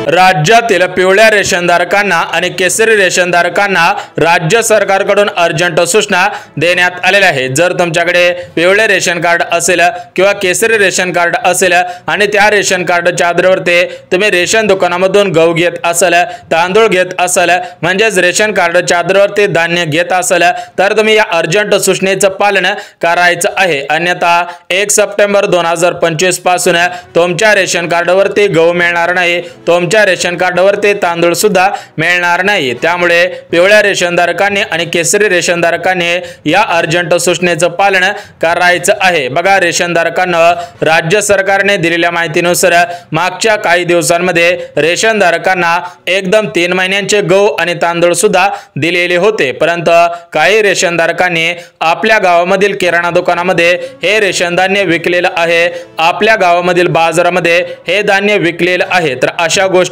राज्यातील पिवळ्या रेशनधारकांना आणि केसरी रेशनधारकांना राज्य सरकारकडून अर्जंट सूचना देण्यात आलेल्या आहेत। जर तुमच्याकडे पिवळे रेशन कार्ड असेल किंवा केसरी रेशन कार्ड असेल आणि त्या रेशन कार्डच्या आधारावरती तुम्ही रेशन दुकानामधून गहू घेत असाल, तांदूळ घेत असाल, म्हणजे रेशन कार्डच्या आधारावरती धान्य घेत असाल तर तुम्ही या अर्जंट सूचनेचं पालन करायचं आहे। अन्यथा 1 सप्टेंबर 2025 पासून तुमच्या रेशन कार्डवरती गहू मिळणार नाही, तुमच्या रेशन कार्डवरती तांदूळ सुद्धा मिळणार नाही। त्यामुळे पिवळ्या रेशनधारकांनी आणि केसरी रेशनधारकांनी या अर्जंट सूचनेचं पालन करायचं आहे। बघा, रेशनधारकांना राज्य सरकारने दिलेल्या माहितीनुसार मागच्या काही दिवसांमध्ये रेशनधारकांना एकदम 3 महिन्यांचे गहू आणि तांदूळ सुद्धा दिलेले होते, परंतु काही रेशनधारकांनी आपल्या गावामधील किराणा दुकानामध्ये हे रेशन धान्य विकलेलं आहे, आपल्या गावामधील बाजारामध्ये हे धान्य विकलेलं आहे। तर अशा गोष्टी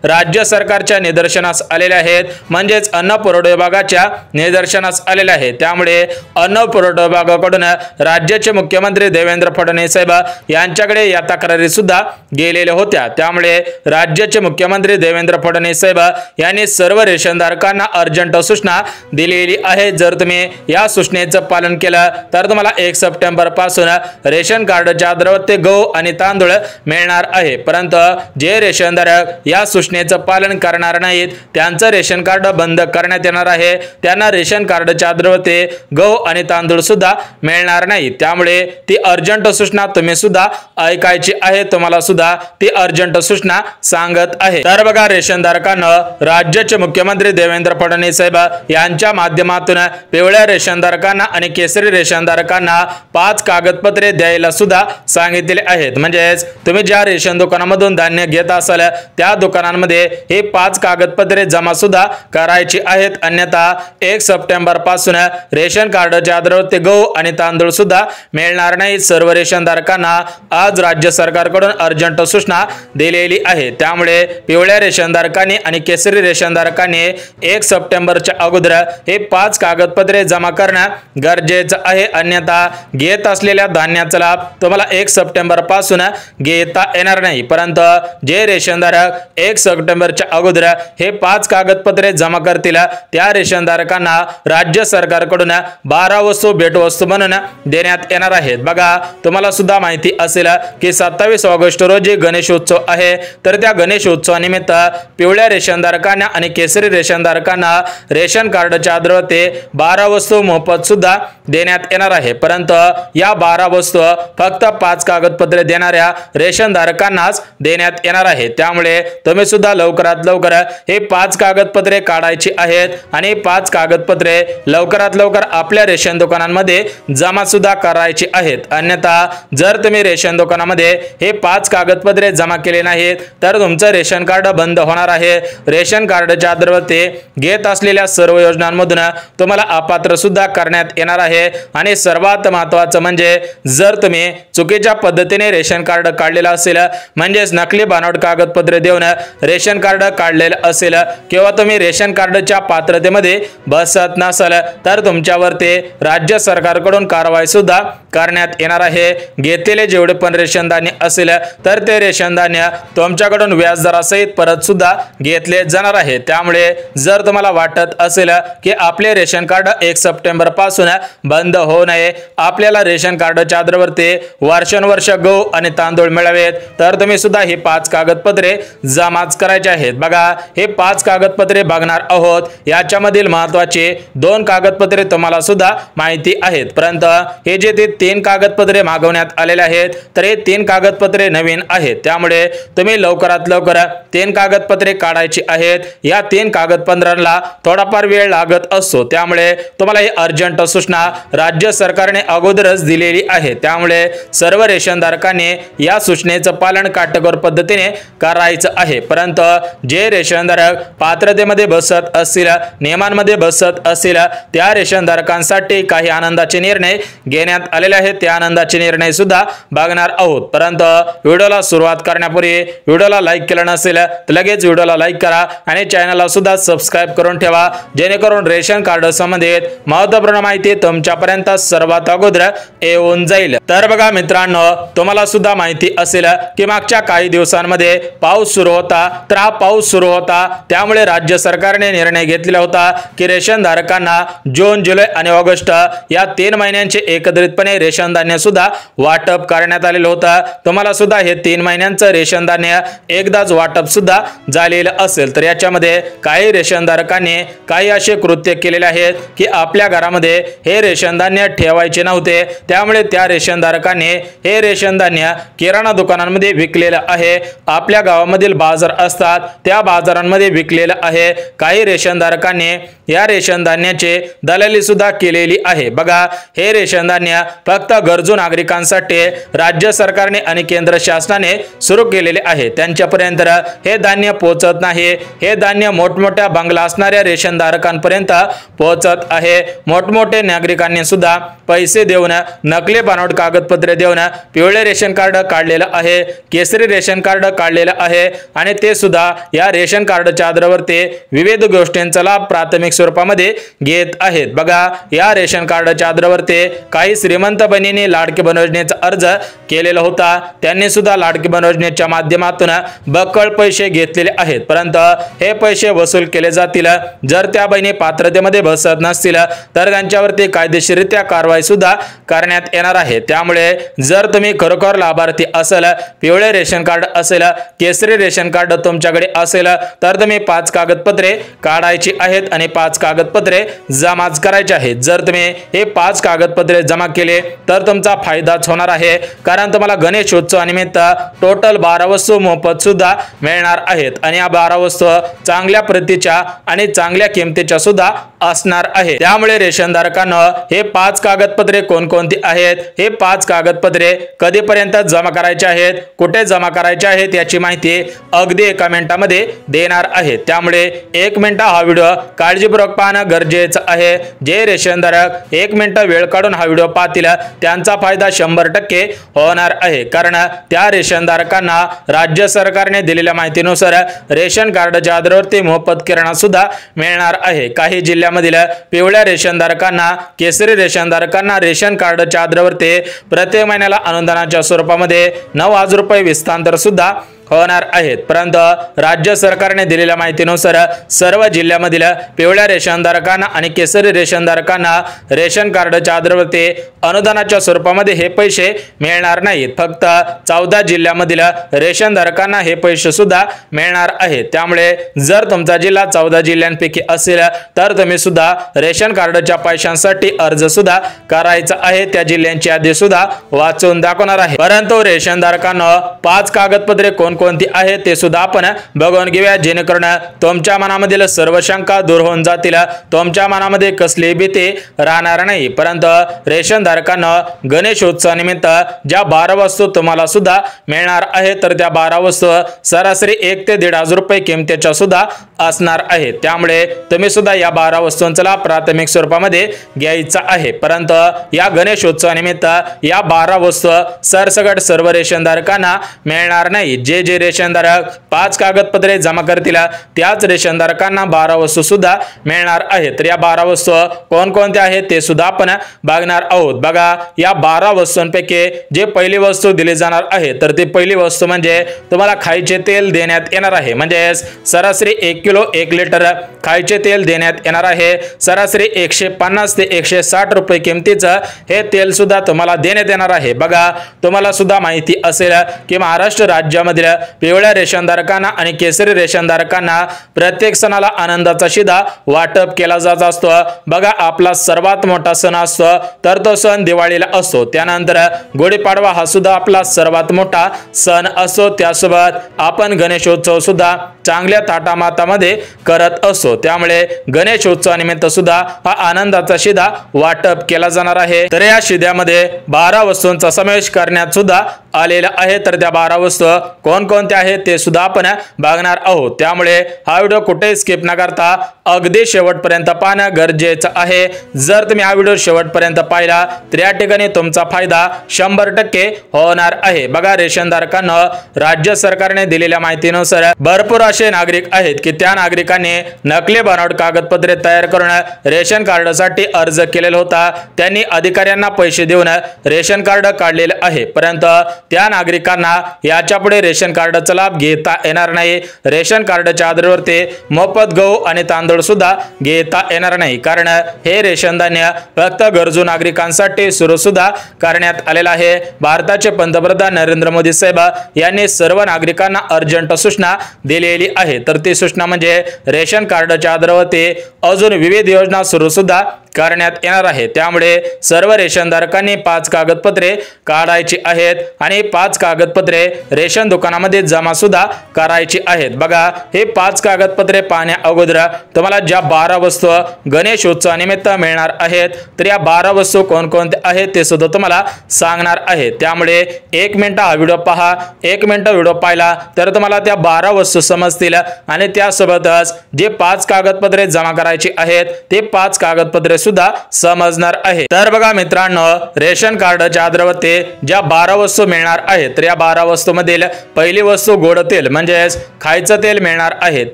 राज्य सरकारच्या निदर्शनास आलेल्या आहेत, म्हणजेच अन्न पुरवठा विभागाच्या निदर्शनास आलेल्या आहेत। त्यामुळे अन्न पुरवठा विभागाकडून राज्याचे मुख्यमंत्री देवेंद्र फडणवीस साहेब यांच्याकडे या तक्रारी सुद्धा गेलेल्या होत्या। त्यामुळे राज्याचे मुख्यमंत्री देवेंद्र फडणवीस साहेब यांनी सर्व रेशनधारकांना अर्जंट सूचना दिलेली आहे। जर तुम्ही या सूचनेचं पालन केलं तर तुम्हाला 1 सप्टेंबर पासून रेशन कार्डच्या आधारावरती गहू आणि तांदूळ मिळणार आहे, परंतु जे रेशनधारक या सूचनेचं पालन करणार नाहीत त्यांचं रेशन कार्ड बंद करण्यात येणार आहे, त्यांना रेशन कार्डच्या आधारावरती गहू आणि तांदूळ सुद्धा मिळणार नाही। त्यामुळे ती अर्जंट सूचना तुम्ही सुद्धा ऐकायची आहे, तुम्हाला सुद्धा ती अर्जंट सूचना सांगत आहे। तर बघा, रेशनधारकांना राज्याचे मुख्यमंत्री देवेंद्र फडणवीस साहेब यांच्या माध्यमातून पिवळ्या रेशनधारकांना आणि केसरी रेशनधारकांना 5 कागदपत्रे द्यायला सुद्धा सांगितलेले आहेत। म्हणजेच तुम्ही ज्या रेशन दुकानामधून धान्य घेत असाल त्या दुकानांमध्ये हे 5 कागदपत्रे जमा सुद्धा करायची आहेत, अन्यथा 1 सप्टेंबर पासून रेशन कार्डच्या आधारावरती गहू आणि तांदूळ सुद्धा मिळणार नाही। सर्व रेशनधारकांना आज राज्य सरकारकडून अर्जंट सूचना दिलेली आहे। त्यामुळे पिवळ्या रेशनधारकांनी आणि केसरी रेशनधारकांनी 1 सप्टेंबरच्या अगोदर हे 5 कागदपत्रे जमा करणं गरजेचं आहे, अन्यथा घेत असलेल्या धान्याचा लाभ तुम्हाला 1 सप्टेंबर पासून घेता येणार नाही। परंतु जे रेशनधारक 1 सप्टेंबरच्या अगोदर हे 5 कागदपत्रे जमा करतील त्या रेशनधारकांना राज्य सरकारकडून 12 वस्तू भेटवस्तू म्हणून देण्यात येणार आहेत। बघा, तुम्हाला सुद्धा माहिती असेल की 27 ऑगस्ट रोजी गणेशोत्सव आहे, तर त्या गणेशोत्सवानिमित्त पिवळ्या रेशनधारकांना आणि केसरी रेशनधारकांना रेशन कार्डच्या आधारावरती 12 वस्तू मोफत सुद्धा देण्यात येणार आहे, परंतु या 12 वस्तू फक्त 5 कागदपत्रे देणाऱ्या रेशनधारकांनाच देण्यात येणार आहे। त्यामुळे तुम्ही सुद्धा लवकरात लवकर हे 5 कागदपत्रे काढायची आहेत आणि 5 कागदपत्रे लवकरात लवकर आपल्या रेशन दुकानांमध्ये जमा सुद्धा करायची आहेत, अन्यथा जर तुम्ही रेशन दुकानामध्ये हे 5 कागदपत्रे जमा केले नाहीत तर तुमचं रेशन कार्ड बंद होणार आहे। रेशन कार्डच्या आधारावरती घेत असलेल्या सर्व योजनांमधून तुम्हाला अपात्र सुद्धा करण्यात येणार आहे। आणि सर्वात महत्त्वाचं म्हणजे जर तुम्ही चुकीच्या पद्धतीने रेशन कार्ड काढलेलं असेल, म्हणजेच नकली बनावट कागदपत्रे देऊन रेशन कार्ड काढलेलं असेल किंवा तुम्ही रेशन कार्डच्या पात्रतेमध्ये बसत नसाल तर तुमच्यावरती राज्य सरकारकडून कारवाई सुद्धा करण्यात येणार आहे। घेतलेले जेवढे पण रेशन धान्य असेल तर ते रेशन धान्य तुमच्याकडून व्याजदरासहित परत सुद्धा घेतले जाणार आहे। त्यामुळे जर तुम्हाला वाटत असेल की आपले रेशन कार्ड 1 सप्टेंबर पासून बंद होऊ नये, आपल्याला रेशन कार्डच्या आधारावरती वर्षानुवर्ष गहू आणि तांदूळ मिळावेत, तर तुम्ही सुद्धा ही 5 कागदपत्रे जमाच करायचे आहेत। बघा, हे 5 कागदपत्रे बघणार आहोत, याच्यामधील महत्त्वाचे 2 कागदपत्रे तुम्हाला सुद्धा माहिती आहेत, परंतु हे जे 3 कागदपत्रे मागवण्यात आलेले आहेत तर हे 3 कागदपत्रे नवीन आहेत। त्यामुळे तुम्ही लवकरात लवकर 3 कागदपत्रे काढायची आहेत। या 3 कागदपत्रांना थोडाफार वेळ लागत असतो, त्यामुळे तुम्हाला ही अर्जंट सूचना राज्य सरकारने अगोदरच दिलेली आहे। त्यामुळे सर्व रेशनधारकांनी या सूचनेचं पालन काटेकोर पद्धतीने करायचं आहे, परंतु जे रेशनधारक पात्रतेमध्ये बसत असतील, नियमांमध्ये बसत असतील त्या रेशनधारकांसाठी काही आनंदाचे निर्णय घेण्यात आलेले आहेत। त्या आनंदाचे निर्णय सुद्धा बघणार आहोत, परंतु व्हिडिओला सुरुवात करण्यापूर्वी व्हिडिओला लाईक केलं नसेल तर लगेच व्हिडिओला लाईक करा आणि चॅनलला सुद्धा सबस्क्राइब करून ठेवा, जेणेकरून रेशन कार्ड संबंधित महत्त्वपूर्ण माहिती तुमच्यापर्यंत सर्वात अगोदर येऊन जाईल। तर बघा मित्रांनो, तुम्हाला सुद्धा माहिती असेल की मागच्या काही दिवसांमध्ये पाऊस सुरू होता तर हा पाऊस सुरू होता, त्यामुळे राज्य सरकारने निर्णय घेतलेला होता की रेशन धारकांना जून, जुलै आणि ऑगस्ट या 3 महिन्यांचे एकत्रितपणे रेशन धान्य सुद्धा वाटप करण्यात आलेलं होतं। तुम्हाला सुद्धा हे 3 महिन्यांचं रेशन धान्य एकदाच वाटप सुद्धा झालेलं असेल तर याच्यामध्ये काही रेशन धारकांनी काही असे कृत्य केलेले आहेत की आपल्या घरामध्ये हे रेशन धान्य ठेवायचे नव्हते, त्यामुळे त्या रेशन धारकांनी हे रेशन धान्य किराणा दुकानांमध्ये विकलेलं आहे। आपल्या गावामधील बाजार असतात त्या बाजारांमध्ये विकलेलं आहे। काही रेशन धारकांनी या रेशन धान्याचे दलाली सुद्धा केलेली आहे। बघा, हे रेशन धान्य फक्त गरजू नागरिकांसाठी राज्य सरकारने आणि केंद्र शासनाने सुरू केलेले आहे, त्यांच्यापर्यंत हे धान्य पोहोचत नाही। हे धान्य मोठमोठ्या बंगला असणाऱ्या रेशन धारकांपर्यंत पोहोचत आहे। मोठमोठे नागरिकांनी सुद्धा पैसे देऊन नकली बनावट कागदपत्रे देऊन पिवळे रेशन कार्ड काढलेलं आहे, केसरी रेशन कार्ड काढलेलं आहे आणि ते सुद्धा या रेशन कार्डच्या आधारावरती विविध गोष्टींचा लाभ प्राथमिक स्वरूपामध्ये घेत आहेत। बघा, या रेशन कार्डच्या आधारावरती काही श्रीमंत बहिणींनी लाडकी बहीण योजनेचा अर्ज केलेला होता, त्यांनी सुद्धा लाडकी बहीण योजनेच्या माध्यमातून बक्कळ पैसे घेतलेले आहेत, परंतु हे पैसे वसूल केले जातील। जर त्या बहिणी पात्रतेमध्ये बसत नसतील तर त्यांच्यावरती कायदेशीररित्या कारवाई सुद्धा करण्यात येणार आहे। त्यामुळे जर तुम्ही खरोखर लाभार्थी असेल, पिवळे रेशन कार्ड असेल, केसरी रेशन कार्ड तुमच्याकडे असेल तर तुम्ही 5 कागदपत्रे काढायची आहेत आणि 5 कागदपत्रे जमा करायचे आहेत। जर तुम्ही हे 5 कागदपत्रे जमा केले तर तुमचा फायदाच होणार आहे, कारण तुम्हाला गणेश उत्सवानिमित्त टोटल 12 वस्तू मोफत सुद्धा मिळणार आहेत आणि या 12 वस्तू चांगल्या प्रतीच्या आणि चांगल्या किमतीच्या सुद्धा असणार आहे। त्यामुळे रेशन धारकांना हे 5 कागदपत्रे कोणकोणती आहेत, हे 5 कागदपत्रे कधीपर्यंत जमा करायचे आहेत, कुठे जमा करायचे आहेत याची माहिती अगदी 1 मिनिटामध्ये देणार आहे। त्यामुळे 1 मिनिट हा व्हिडिओ काळजीपूर्वक पाहणं गरजेचं आहे। जे रेशन धारक 1 मिनिट वेळ काढून हा व्हिडिओ पाहतील त्यांचा फायदा 100% होणार आहे, कारण त्या रेशन धारकांना राज्य सरकारने दिलेल्या माहितीनुसार रेशन कार्डच्या आधारावरती मोफत किराणा सुद्धा मिळणार आहे। काही जिल्ह्यामधील पिवळ्या रेशन धारकांना, केसरी रेशन धारकांना रेशन कार्डच्या आधारावरती प्रत्येक महिन्याला अनुदानाच्या स्वरूपामध्ये 9,000 रुपये विस्तांतर सुद्धा होणार आहेत, परंतु राज्य सरकारने दिलेल्या माहितीनुसार सर्व जिल्ह्यामधील पिवळ्या रेशन धारकांना आणि केसरी रेशन धारकांना रेशन कार्डच्या आधारावरती अनुदानाच्या स्वरूपामध्ये हे पैसे मिळणार नाहीत। फक्त 14 जिल्ह्यामधील रेशन धारकांना हे पैसे सुद्धा मिळणार आहेत। त्यामुळे जर तुमचा जिल्हा 14 जिल्ह्यांपैकी असेल तर तुम्ही सुद्धा रेशन कार्डच्या पैशांसाठी अर्ज सुद्धा करायचा आहे। त्या जिल्ह्यांची यादी सुद्धा वाचून दाखवणार आहे, परंतु रेशन धारकांना 5 कागदपत्रे कोणती आहे ते सुद्धा आपण बघून घेऊया, जेणेकरून तुमच्या मनामधील सर्व शंका दूर होऊन जातील, तुमच्या मनामध्ये कसली भीती राहणार नाही। परंतु रेशन धारकांना गणेश उत्सवानिमित्त ज्या 12 वस्तू तुम्हाला सुद्धा मिळणार आहे तर त्या 12 वस्तू सरासरी 1 ते 1,500 रुपये किमतीच्या सुद्धा असणार आहे। त्यामुळे तुम्ही सुद्धा या 12 वस्तूंचा लाभ प्राथमिक स्वरूपामध्ये घ्यायचा आहे, परंतु या गणेश उत्सवानिमित्त या 12 वस्तू सरसकट सर्व रेशन धारकांना मिळणार नाही। जे रेशन धारक 5 कागदपत्रे जमा करतील त्याच रेशन धारकांना 12 वस्तू सुद्धा मिळणार आहेत। तर या 12 वस्तू कोणकोणत्या आहेत ते सुद्धा आपण बघणार आहोत। बघा, या 12 वस्तूंपैकी जे पहिली वस्तू दिली जाणार आहे तर ती पहिली वस्तू म्हणजे तुम्हाला खायचे तेल देण्यात येणार आहे, म्हणजे सरासरी 1 किलो 1 लिटर खायचे तेल देण्यात येणार आहे। सरासरी 150 ते 160 रुपये किमतीचं हे तेल सुद्धा तुम्हाला देण्यात येणार आहे। बघा, तुम्हाला सुद्धा माहिती असेल की महाराष्ट्र राज्यामध्ये पिवळ्या रेशन धारकांना आणि केसरी रेशन धारकांना प्रत्येक सणाला आनंदाचा शिधा वाटप केला जात असतो। बघा, आपला सर्वात मोठा सण असतो तर तो सण दिवाळीला असतो, त्यानंतर गुढीपाडवा हा सुद्धा आपला सर्वात मोठा सण असतो, त्यासोबत आपण गणेशोत्सव सुद्धा चांगल्या थाटामाटामध्ये करत असतो। त्यामुळे गणेशोत्सवानिमित्त सुद्धा हा आनंदाचा शिधा वाटप केला जाणार आहे। तर या शिध्यामध्ये 12 वस्तूंचा समावेश करण्यात सुद्धा आलेला आहे, तर त्या 12 वस्तू कोणकोणत्या आहेत ते सुद्धा आपण बघणार आहोत। त्यामुळे हा व्हिडिओ कुठे स्किप न करता अगदी शेवटपर्यंत पाहणं गरजेचं आहे। जर तुम्ही हा व्हिडिओ शेवटपर्यंत पाहिला तर या ठिकाणी तुमचा फायदा 100% होणार आहे। बघा रेशनधारकांना राज्य सरकारने दिलेल्या माहितीनुसार भरपूर असे नागरिक आहेत की त्या नागरिकांनी नकली बनावट कागदपत्रे तयार करून रेशन कार्डसाठी अर्ज केलेला होता। त्यांनी अधिकाऱ्यांना पैसे देऊन रेशन कार्ड काढलेले आहे, परंतु त्या नागरिकांना याच्या पुढे रेशन कार्डचा लाभ घेता येणार नाही। रेशन कार्डच्या आधारावरती मोफत गहू आणि तांदूळ सुद्धा घेता येणार नाही, कारण हे रेशन धान्य फक्त गरजू नागरिकांसाठी सुरू सुद्धा करण्यात आलेला आहे। भारताचे पंतप्रधान नरेंद्र मोदी साहेब यांनी सर्व नागरिकांना अर्जंट सूचना दिलेली आहे। तर ती सूचना म्हणजे रेशन कार्डच्या आधारावरती अजून विविध योजना सुरू सुद्धा करण्यात येणार आहे। त्यामुळे सर्व रेशनधारकांनी 5 कागदपत्रे काढायची आहेत आणि 5 कागदपत्रे रेशन दुकानामध्ये जमा सुद्धा करायची आहेत। बघा हे 5 कागदपत्रे पाहण्या अगोदर तुम्हाला ज्या 12 वस्तू गणेश उत्सवानिमित्त मिळणार आहेत, तर या 12 वस्तू कोणकोणत्या आहेत ते सुद्धा तुम्हाला सांगणार आहे। त्यामुळे 1 मिनिट हा व्हिडिओ पहा। 1 मिनिट व्हिडिओ पाहिला तर तुम्हाला त्या 12 वस्तू समजतील आणि त्यासोबतच जे 5 कागदपत्रे जमा करायची आहेत ते 5 कागदपत्रे सुद्धा समजणार आहे। तर बघा मित्रांनो, रेशन कार्डच्या आधारावरती ज्या 12 वस्तू मिळणार आहेत, तर या 12 वस्तूमधील पहिली वस्तू गोड तेल म्हणजेच खायचं तेल मिळणार आहे।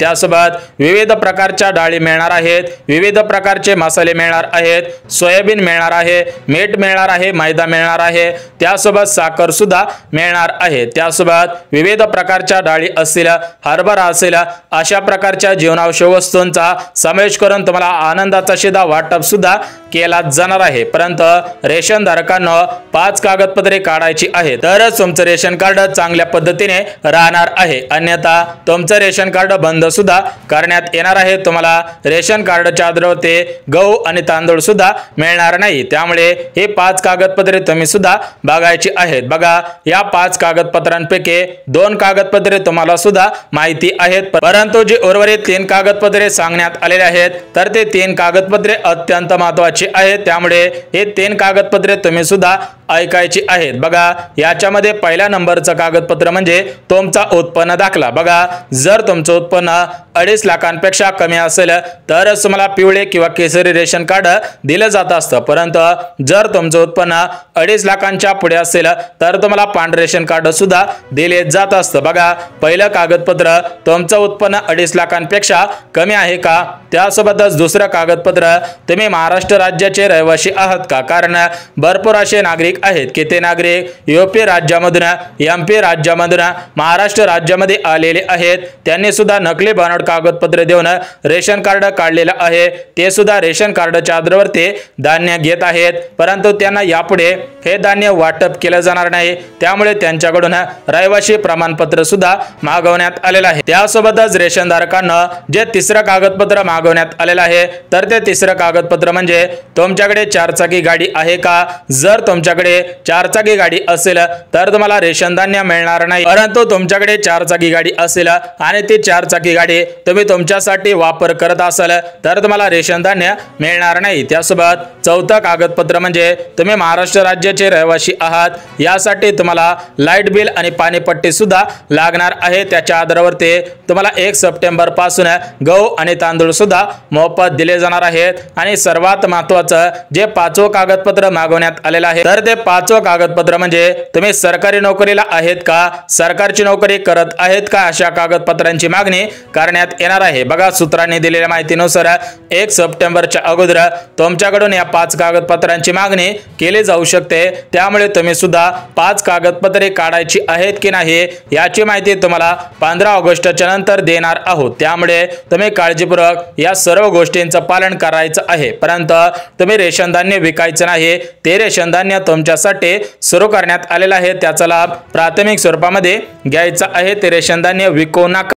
त्यासोबत विविध प्रकारच्या डाळी मिळणार आहेत, विविध प्रकारचे मसाले मिळणार आहेत, सोयाबीन मिळणार आहे, मीठ मिळणार आहे, मैदा मिळणार आहे, त्यासोबत साखर सुद्धा मिळणार आहे। त्यासोबत विविध प्रकारच्या डाळी असतील, हरभरा असेल, अशा प्रकारच्या जीवनावश्यक वस्तूंचा समावेश करून तुम्हाला आनंदाचा शिधा वाटप सुद्धा केला जाणार आहे। परंतु रेशन धारकांना 5 कागदपत्रे काढायची आहेत, तरच तुमचं रेशन कार्ड चांगल्या पद्धतीने राहणार आहे, अन्यथा तुमचं रेशन कार्ड बंद सुद्धा करण्यात येणार आहे। तुम्हाला रेशन कार्डच्या आधारावरती गहू आणि तांदूळ सुद्धा मिळणार नाही। त्यामुळे हे 5 कागदपत्रे तुम्ही सुद्धा बघायची आहेत। बघा या 5 कागदपत्रांपैकी 2 कागदपत्रे तुम्हाला सुद्धा माहिती आहेत, परंतु जी उर्वरित 3 कागदपत्रे सांगण्यात आलेले आहेत तर ते 3 कागदपत्रे अत्यंत महत्त्वाची आहेत। त्यामुळे हे 3 कागदपत्रे तुम्ही सुद्धा ऐकायची आहेत। बघा याच्यामध्ये पहिल्या नंबरचं कागदपत्र म्हणजे तुमचा उत्पन्न दाखला। बघा जर तुमचं उत्पन्न 2.5 लाखांपेक्षा कमी असेल तरच तुम्हाला पिवळे किंवा केसरी रेशन कार्ड दिलं जात असतं, परंतु जर तुमचं उत्पन्न 2.5 लाखांच्या पुढे असेल तर तुम्हाला पांढरे रेशन कार्ड सुद्धा दिले जात असतं। बघा पहिलं कागदपत्र तुमचं उत्पन्न 2.5 लाखांपेक्षा कमी आहे का, त्यासोबतच दुसरं कागदपत्र तुम्ही महाराष्ट्र राज्याचे रहिवासी आहात का, कारण भरपूर असे नागरिक आहेत की ते नागरिक यूपी राज्यामधून एमपी राज्यामधून महाराष्ट्र राज्यामध्ये आलेले आहेत, त्यांनी सुद्धा नकली बनावट कागदपत्रे देऊन रेशन कार्ड काढलेलं आहे। ते सुद्धा रेशन कार्डच्या आधारावरती धान्य घेत आहेत, परंतु त्यांना यापुढे हे धान्य वाटप केलं जाणार नाही। त्यामुळे त्यांच्याकडून रहिवासी प्रमाणपत्र सुद्धा मागवण्यात आलेलं आहे। त्यासोबतच रेशनधारकांना जे तिसरं कागदपत्र मागवण्यात आलेलं आहे तर ते तिसरं कागदपत्र म्हणजे तुमच्याकडे 4 चाकी गाडी आहे का। जर तुमच्याकडे 4 चाकी गाडी असेल तर तुम्हाला रेशन धान्य मिळणार नाही, परंतु तुमच्याकडे 4 चाकी गाडी असेल आणि ती 4 चाकी गाडी तुम्ही तुमच्यासाठी वापर करत असाल तर तुम्हाला रेशन धान्य मिळणार नाही। त्यासोबत चौथं कागदपत्र म्हणजे तुम्ही महाराष्ट्र राज्याचे रहिवासी आहात, यासाठी तुम्हाला लाईट बिल आणि पाणीपट्टी सुद्धा लागणार आहे। त्याच्या आधारावरती तुम्हाला 1 सप्टेंबर पासून गहू आणि तांदूळ सुद्धा मोफत दिले जाणार आहेत। आणि सर्वात महत्त्वाचं जे 5वं कागदपत्र मागवण्यात आलेलं आहे तर ते 5वं कागदपत्र म्हणजे तुम्ही सरकारी नोकरीला आहेत का, सरकारची नोकरी करत आहेत का, अशा कागदपत्रांची मागणी करण्यात येणार आहे। बघा सूत्रांनी दिलेल्या माहितीनुसार 1 सप्टेंबरच्या अगोदर तुमच्याकडून या 5 कागदपत्रांची मागणी केली जाऊ शकते। त्यामुळे तुम्ही सुद्धा 5 कागदपत्रे काढायची आहेत की नाही याची माहिती तुम्हाला 15 ऑगस्टच्या नंतर देणार आहोत। त्यामुळे तुम्ही काळजीपूर्वक या सर्व गोष्टींचं पालन करायचं आहे, परंतु तुम्ही रेशन धान्य विकायचं नाही, ते रेशन धान्य तुमच्यासाठी सुरू करण्यात आलेलं आहे, त्याचा लाभ प्राथमिक स्वरूपामध्ये घ्यायचा आहे। ते रेशन धान्य विकू नका।